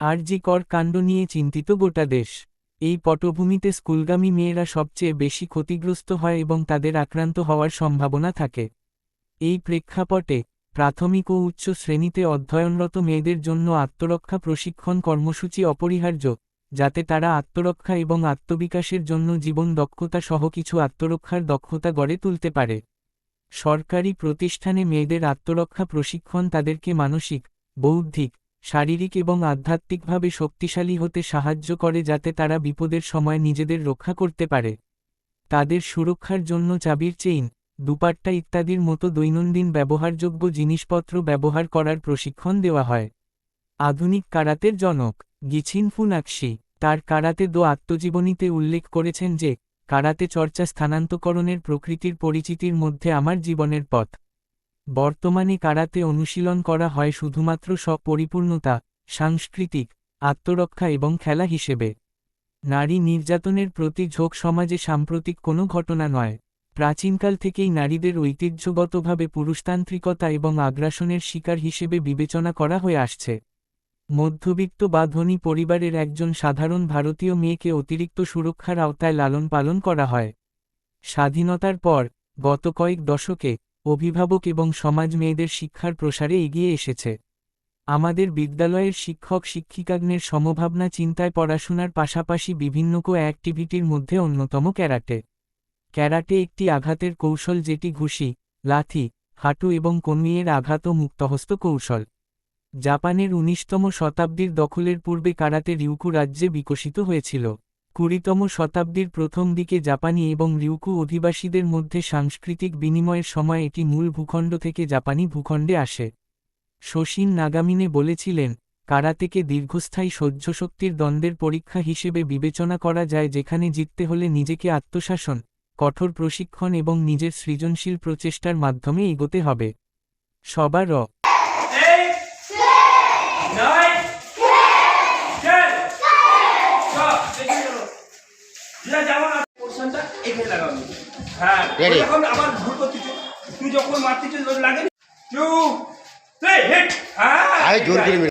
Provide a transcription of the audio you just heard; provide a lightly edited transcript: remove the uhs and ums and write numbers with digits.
আরজি কর কাণ্ড নিয়ে চিন্তিত গোটা দেশ। এই পটভূমিতে স্কুলগামী মেয়েরা সবচেয়ে বেশি ক্ষতিগ্রস্ত হয় এবং তাদের আক্রান্ত হওয়ার সম্ভাবনা থাকে। এই প্রেক্ষাপটে প্রাথমিক ও উচ্চ শ্রেণীতে অধ্যয়নরত মেয়েদের জন্য আত্মরক্ষা প্রশিক্ষণ কর্মসূচি অপরিহার্য, যাতে তারা আত্মরক্ষা এবং আত্মবিকাশের জন্য জীবন দক্ষতা সহ কিছু আত্মরক্ষার দক্ষতা গড়ে তুলতে পারে। সরকারি প্রতিষ্ঠানে মেয়েদের আত্মরক্ষা প্রশিক্ষণ তাদেরকে মানসিক, বৌদ্ধিক, শারীরিক এবং আধ্যাত্মিকভাবে শক্তিশালী হতে সাহায্য করে যাতে তারা বিপদের সময় নিজেদের রক্ষা করতে পারে। তাদের সুরক্ষার জন্য চাবির চেইন, দুপাট্টা ইত্যাদির মতো দৈনন্দিন ব্যবহারযোগ্য জিনিসপত্র ব্যবহার করার প্রশিক্ষণ দেওয়া হয়। আধুনিক কারাতের জনক গিচিন ফুনাক্সি তার কারাতে দো আত্মজীবনীতে উল্লেখ করেছেন যে, কারাতে চর্চা স্থানান্তকরণের প্রকৃতির পরিচিতির মধ্যে আমার জীবনের পথ। বর্তমানে কারাতে অনুশীলন করা হয় শুধুমাত্র স্বপরিপূর্ণতা, সাংস্কৃতিক, আত্মরক্ষা এবং খেলা হিসেবে। নারী নির্যাতনের প্রতি ঝোঁক সমাজে সাম্প্রতিক কোনো ঘটনা নয়। প্রাচীনকাল থেকেই নারীদের ঐতিহ্যগতভাবে পুরুষতান্ত্রিকতা এবং আগ্রাসনের শিকার হিসেবে বিবেচনা করা হয়ে আসছে। মধ্যবিত্ত বা ধনী পরিবারের একজন সাধারণ ভারতীয় মেয়েকে অতিরিক্ত সুরক্ষার আওতায় লালন পালন করা হয়। স্বাধীনতার পর গত কয়েক দশকে অভিভাবক এবং সমাজ মেয়েদের শিক্ষার প্রসারে এগিয়ে এসেছে। আমাদের বিদ্যালয়ের শিক্ষক শিক্ষিকাগণের সমভাবনা চিন্তায় পড়াশোনার পাশাপাশি বিভিন্ন অ্যাক্টিভিটির মধ্যে অন্যতম ক্যারাটে। ক্যারাটে একটি আঘাতের কৌশল যেটি ঘুষি, লাথি, হাঁটু এবং কনুইয়ের আঘাত ও মুক্তহস্ত কৌশল। জাপানের ১৯তম শতাব্দীর দখলের পূর্বে কারাতে রিউকু রাজ্যে বিকশিত হয়েছিল। ২০তম শতাব্দীর প্রথম দিকে জাপানি এবং রিউকু অধিবাসীদের মধ্যে সাংস্কৃতিক বিনিময়ের সময় এটি মূল ভূখণ্ড থেকে জাপানি ভূখণ্ডে আসে। শোশিন নাগামিনে বলেছিলেন, কারাতেকে দীর্ঘস্থায়ী সহ্যশক্তির দ্বন্দ্বের পরীক্ষা হিসেবে বিবেচনা করা যায় যেখানে জিততে হলে নিজেকে আত্মশাসন, কঠোর প্রশিক্ষণ এবং নিজের সৃজনশীল প্রচেষ্টার মাধ্যমে এগোতে হবে। সবার জোর করে